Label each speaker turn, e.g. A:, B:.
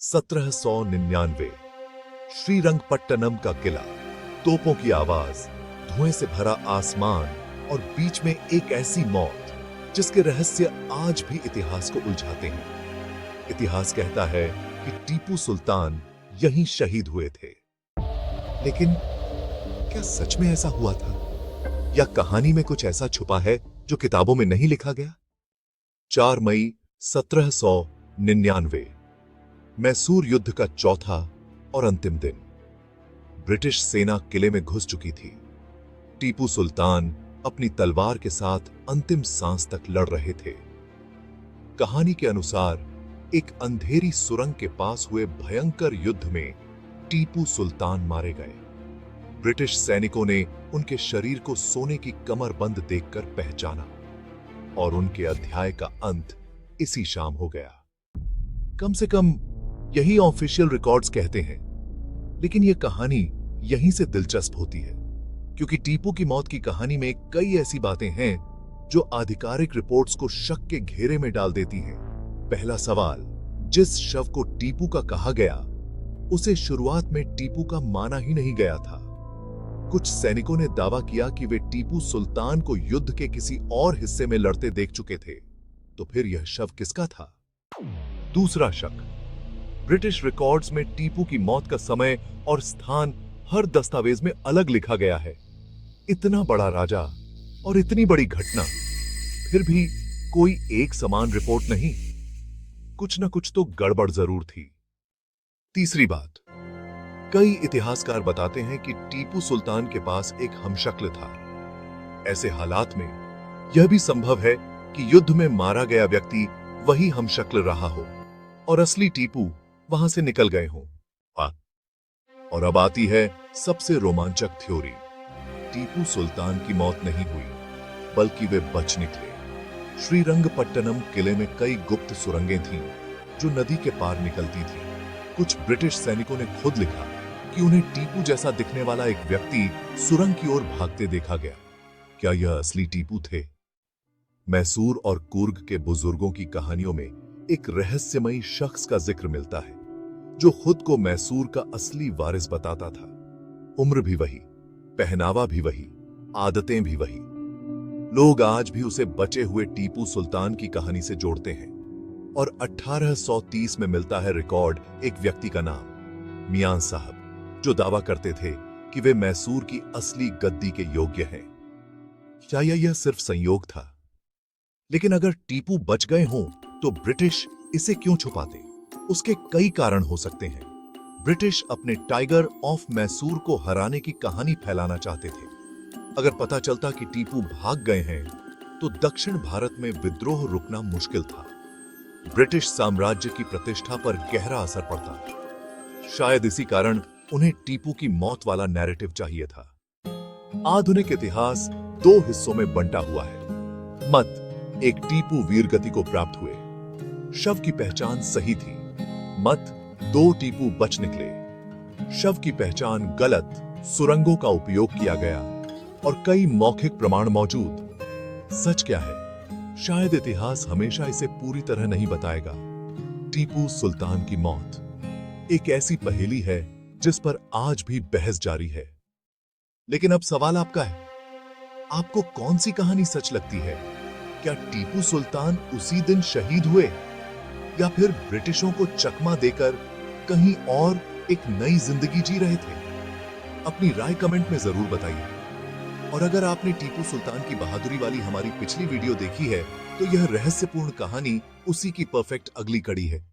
A: 1799 श्रीरंगपट्टनम का किला, तोपों की आवाज, धुएं से भरा आसमान और बीच में एक ऐसी मौत जिसके रहस्य आज भी इतिहास को उलझाते हैं। इतिहास कहता है कि टीपू सुल्तान यहीं शहीद हुए थे। लेकिन क्या सच में ऐसा हुआ था, या कहानी में कुछ ऐसा छुपा है जो किताबों में नहीं लिखा गया? 4 मई 1799 मैसूर युद्ध का चौथा और अंतिम दिन। ब्रिटिश सेना किले में घुस चुकी थी। टीपू सुल्तान अपनी तलवार के साथ अंतिम सांस तक लड़ रहे थे। कहानी के अनुसार एक अंधेरी सुरंग के पास हुए भयंकर युद्ध में टीपू सुल्तान मारे गए। ब्रिटिश सैनिकों ने उनके शरीर को सोने की कमरबंद देखकर पहचाना और उनके अध्याय का अंत इसी शाम हो गया। कम से कम यही ऑफिशियल रिकॉर्ड्स कहते हैं। लेकिन यह कहानी यहीं से दिलचस्प होती है, क्योंकि टीपू की मौत की कहानी में कई ऐसी बातें हैं जो आधिकारिक रिपोर्ट्स को शक के घेरे में डाल देती हैं। पहला सवाल, जिस शव को टीपू का कहा गया, उसे शुरुआत में टीपू का माना ही नहीं गया था। कुछ सैनिकों ने दावा किया कि वे टीपू सुल्तान को युद्ध के किसी और हिस्से में लड़ते देख चुके थे। तो फिर यह शव किसका था? दूसरा शक, ब्रिटिश रिकॉर्ड्स में टीपू की मौत का समय और स्थान हर दस्तावेज में अलग लिखा गया है। इतना बड़ा राजा और इतनी बड़ी घटना, फिर भी कोई एक समान रिपोर्ट नहीं। कुछ न कुछ तो गड़बड़ जरूर थी। तीसरी बात, कई इतिहासकार बताते हैं कि टीपू सुल्तान के पास एक हमशक्ल था। ऐसे हालात में यह भी संभव है कि युद्ध में मारा गया व्यक्ति वही हमशक्ल रहा हो और असली टीपू वहां से निकल गए हों। और अब आती है सबसे रोमांचक थ्योरी। टीपू सुल्तान की मौत नहीं हुई, बल्कि वे बच निकले। श्रीरंगपट्टनम किले में कई गुप्त सुरंगें थीं जो नदी के पार निकलती थीं। कुछ ब्रिटिश सैनिकों ने खुद लिखा कि उन्हें टीपू जैसा दिखने वाला एक व्यक्ति सुरंग की ओर भागते देखा गया। क्या यह असली टीपू थे? मैसूर और कूर्ग के बुजुर्गों की कहानियों में एक रहस्यमयी शख्स का जिक्र मिलता है जो खुद को मैसूर का असली वारिस बताता था। उम्र भी वही, पहनावा भी वही, आदतें भी वही। लोग आज भी उसे बचे हुए टीपू सुल्तान की कहानी से जोड़ते हैं। और 1830 में मिलता है रिकॉर्ड एक व्यक्ति का नाम, मियां साहब, जो दावा करते थे कि वे मैसूर की असली गद्दी के योग्य हैं। क्या यह सिर्फ संयोग था? लेकिन अगर टीपू बच गए हों तो ब्रिटिश इसे क्यों छुपाते? उसके कई कारण हो सकते हैं। ब्रिटिश अपने टाइगर ऑफ मैसूर को हराने की कहानी फैलाना चाहते थे। अगर पता चलता कि टीपू भाग गए हैं तो दक्षिण भारत में विद्रोह रुकना मुश्किल था। ब्रिटिश साम्राज्य की प्रतिष्ठा पर गहरा असर पड़ता। शायद इसी कारण उन्हें टीपू की मौत वाला नैरेटिव चाहिए था। आधुनिक इतिहास 2 हिस्सों में बंटा हुआ है। मत एक, टीपू वीरगति को प्राप्त हुए, शव की पहचान सही थी। मत 2, टीपू बच निकले, शव की पहचान गलत, सुरंगों का उपयोग किया गया और कई मौखिक प्रमाण मौजूद। सच क्या है? शायद इतिहास हमेशा इसे पूरी तरह नहीं बताएगा। टीपू सुल्तान की मौत एक ऐसी पहेली है जिस पर आज भी बहस जारी है। लेकिन अब सवाल आपका है, आपको कौन सी कहानी सच लगती है? क्या टीपू सुल्तान उसी दिन शहीद हुए, या फिर ब्रिटिशों को चकमा देकर कहीं और एक नई जिंदगी जी रहे थे? अपनी राय कमेंट में जरूर बताइए। और अगर आपने टीपू सुल्तान की बहादुरी वाली हमारी पिछली वीडियो देखी है तो यह रहस्यपूर्ण कहानी उसी की परफेक्ट अगली कड़ी है।